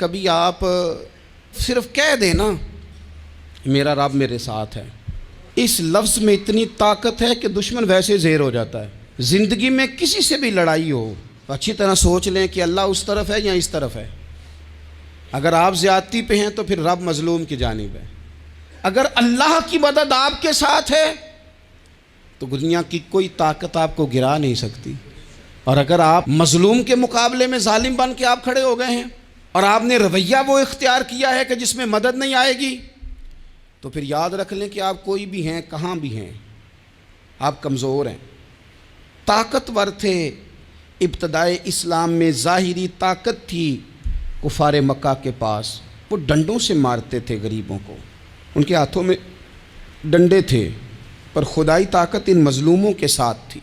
کبھی آپ صرف کہہ دیں نا میرا رب میرے ساتھ ہے، اس لفظ میں اتنی طاقت ہے کہ دشمن ویسے زیر ہو جاتا ہے۔ زندگی میں کسی سے بھی لڑائی ہو تو اچھی طرح سوچ لیں کہ اللہ اس طرف ہے یا اس طرف ہے۔ اگر آپ زیادتی پہ ہیں تو پھر رب مظلوم کی جانب ہے۔ اگر اللہ کی مدد آپ کے ساتھ ہے تو دنیا کی کوئی طاقت آپ کو گرا نہیں سکتی۔ اور اگر آپ مظلوم کے مقابلے میں ظالم بن کے آپ کھڑے ہو گئے ہیں اور آپ نے رویہ وہ اختیار کیا ہے کہ جس میں مدد نہیں آئے گی، تو پھر یاد رکھ لیں کہ آپ کوئی بھی ہیں، کہاں بھی ہیں، آپ کمزور ہیں۔ طاقتور تھے ابتدائے اسلام میں، ظاہری طاقت تھی کفار مکہ کے پاس، وہ ڈنڈوں سے مارتے تھے غریبوں کو، ان کے ہاتھوں میں ڈنڈے تھے، پر خدائی طاقت ان مظلوموں کے ساتھ تھی۔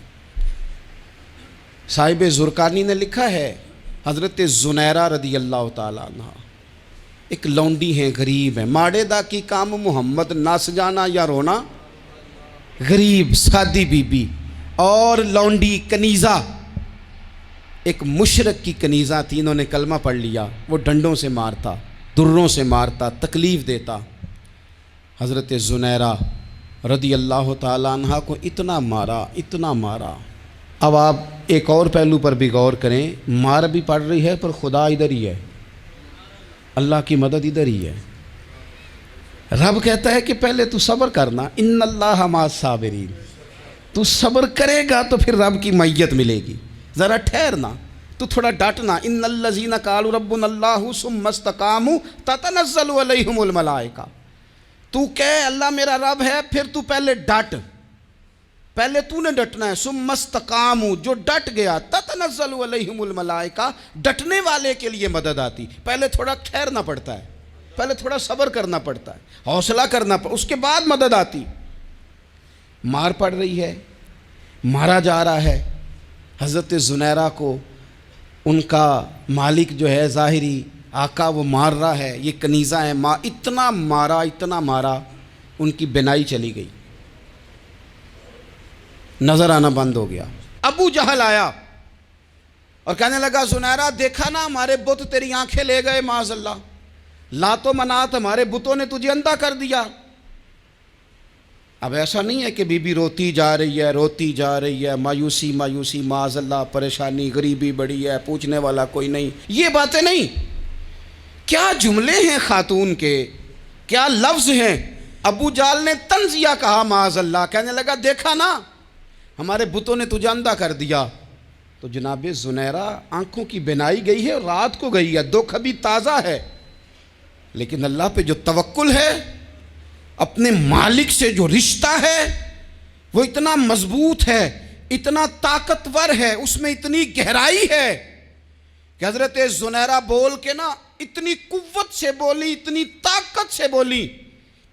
صاحب زرقانی نے لکھا ہے، حضرت زنیرہ رضی اللہ تعالیٰ عنہ ایک لونڈی ہیں، غریب ہیں، ماڑے دا کی کام محمد نس جانا یا رونا، غریب سادی بی بی اور لونڈی کنیزہ، ایک مشرک کی کنیزہ تھی، انہوں نے کلمہ پڑھ لیا، وہ ڈنڈوں سے مارتا، دروں سے مارتا، تکلیف دیتا۔ حضرت زنیرہ رضی اللہ تعالیٰ عنہ کو اتنا مارا، اتنا مارا۔ اب آپ ایک اور پہلو پر بھی غور کریں، مار بھی پڑ رہی ہے پر خدا ادھر ہی ہے، اللہ کی مدد ادھر ہی ہے۔ رب کہتا ہے کہ پہلے تو صبر کرنا، ان اللہ مع الصابرین، تو صبر کرے گا تو پھر رب کی معیت ملے گی، ذرا ٹھہرنا، تو تھوڑا ڈٹنا۔ ان الذین قالوا ربنا اللہ ثم استقاموا تتنزل علیہم الملائکہ، تو کہے اللہ میرا رب ہے، پھر تو پہلے ڈٹ، پہلے تو نے ڈٹنا ہے۔ ثم استقاموا، جو ڈٹ گیا، تتنزل علیہم الملائکہ، ڈٹنے والے کے لیے مدد آتی، پہلے تھوڑا ٹھہرنا پڑتا ہے، پہلے تھوڑا صبر کرنا پڑتا ہے، حوصلہ کرنا پڑتا، اس کے بعد مدد آتی۔ مار پڑ رہی ہے، مارا جا رہا ہے حضرت زنیرہ کو، ان کا مالک جو ہے ظاہری آقا وہ مار رہا ہے، یہ کنیزہ ہے، اتنا مارا، اتنا مارا، ان کی بینائی چلی گئی، نظر آنا بند ہو گیا۔ ابو جہل آیا اور کہنے لگا زنیرہ دیکھا نا ہمارے بت تیری آنکھیں لے گئے، معاذ اللہ، لات و منات ہمارے بتوں نے تجھے اندھا کر دیا۔ اب ایسا نہیں ہے کہ بی بی روتی جا رہی ہے، روتی جا رہی ہے، مایوسی مایوسی، معاذ اللہ، پریشانی، غریبی بڑی ہے، پوچھنے والا کوئی نہیں، یہ باتیں نہیں۔ کیا جملے ہیں خاتون کے، کیا لفظ ہیں۔ ابو جہل نے تنزیہ کہا، معاذ اللہ، کہنے لگا دیکھا نا ہمارے بتوں نے تجھے اندھا کر دیا۔ تو جناب زنیرہ آنکھوں کی بینائی گئی ہے، رات کو گئی ہے، دکھ ابھی تازہ ہے، لیکن اللہ پہ جو توکل ہے، اپنے مالک سے جو رشتہ ہے وہ اتنا مضبوط ہے، اتنا طاقتور ہے، اس میں اتنی گہرائی ہے کہ حضرت زنیرہ بول کے نا اتنی قوت سے بولی، اتنی طاقت سے بولی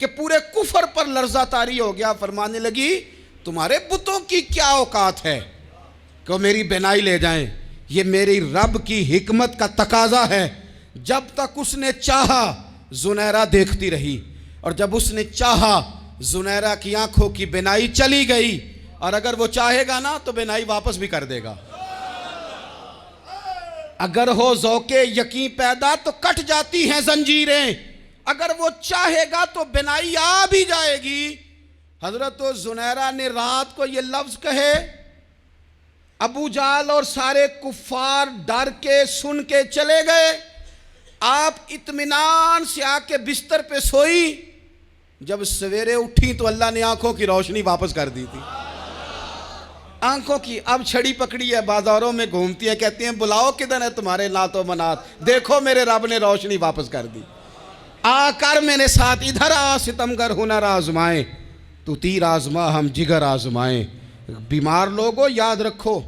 کہ پورے کفر پر لرزہ طاری ہو گیا۔ فرمانے لگی تمہارے بتوں کی کیا اوقات ہے کہ وہ میری بینائی لے جائیں، یہ میری رب کی حکمت کا تقاضا ہے۔ جب تک اس نے چاہا زنیرہ دیکھتی رہی، اور جب اس نے چاہا زنیرہ کی آنکھوں کی بینائی چلی گئی، اور اگر وہ چاہے گا نا تو بینائی واپس بھی کر دے گا۔ اگر ہو ذوق یقین پیدا تو کٹ جاتی ہیں زنجیریں، اگر وہ چاہے گا تو بینائی آ بھی جائے گی۔ حضرت زنیرہ نے رات کو یہ لفظ کہے، ابو جہل اور سارے کفار ڈر کے سن کے چلے گئے، آپ اطمینان سے آ کے بستر پہ سوئی۔ جب سویرے اٹھی تو اللہ نے آنکھوں کی روشنی واپس کر دی تھی، آنکھوں کی۔ اب چھڑی پکڑی ہے، بازاروں میں گھومتی ہے، کہتی ہیں بلاؤ کدھر ہے تمہارے لات و منات، دیکھو میرے رب نے روشنی واپس کر دی، آ کر میرے ساتھ ادھر آ، ستمگر ہنر آزمائیں، تو تیر آزما ہم جگر آزمائیں۔ بیمار لوگوں یاد رکھو،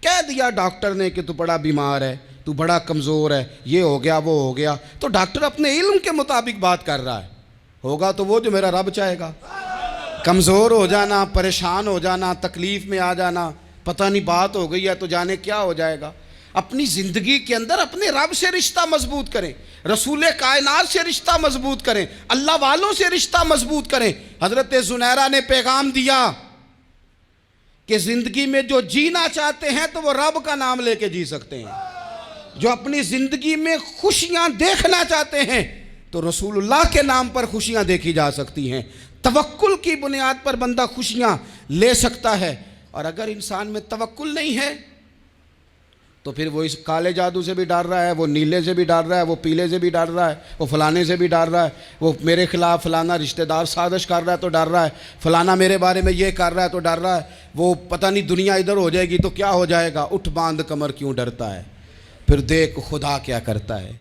کہہ دیا ڈاکٹر نے کہ تو بڑا بیمار ہے، تو بڑا کمزور ہے، یہ ہو گیا وہ ہو گیا، تو ڈاکٹر اپنے علم کے مطابق بات کر رہا ہے، ہوگا تو وہ جو میرا رب چاہے گا۔ کمزور ہو جانا، پریشان ہو جانا، تکلیف میں آ جانا، پتہ نہیں بات ہو گئی ہے تو جانے کیا ہو جائے گا۔ اپنی زندگی کے اندر اپنے رب سے رشتہ مضبوط کریں، رسول کائنات سے رشتہ مضبوط کریں، اللہ والوں سے رشتہ مضبوط کریں۔ حضرت زنیرہ نے پیغام دیا کہ زندگی میں جو جینا چاہتے ہیں تو وہ رب کا نام لے کے جی سکتے ہیں۔ جو اپنی زندگی میں خوشیاں دیکھنا چاہتے ہیں تو رسول اللہ کے نام پر خوشیاں دیکھی جا سکتی ہیں. توکل کی بنیاد پر بندہ خوشیاں لے سکتا ہے. اور اگر انسان میں توکل نہیں ہے تو پھر وہ اس کالے جادو سے بھی ڈر رہا ہے، وہ نیلے سے بھی ڈر رہا ہے، وہ پیلے سے بھی ڈر رہا ہے، وہ فلانے سے بھی ڈر رہا ہے، وہ میرے خلاف فلانا رشتہ دار سازش کر رہا ہے تو ڈر رہا ہے، فلانا میرے بارے میں یہ کر رہا ہے تو ڈر رہا ہے، وہ پتہ نہیں دنیا ادھر ہو جائے گی تو کیا ہو جائے گا. اٹھ باندھ کمر کیوں ڈرتا ہے، پھر دیکھ خدا کیا کرتا ہے.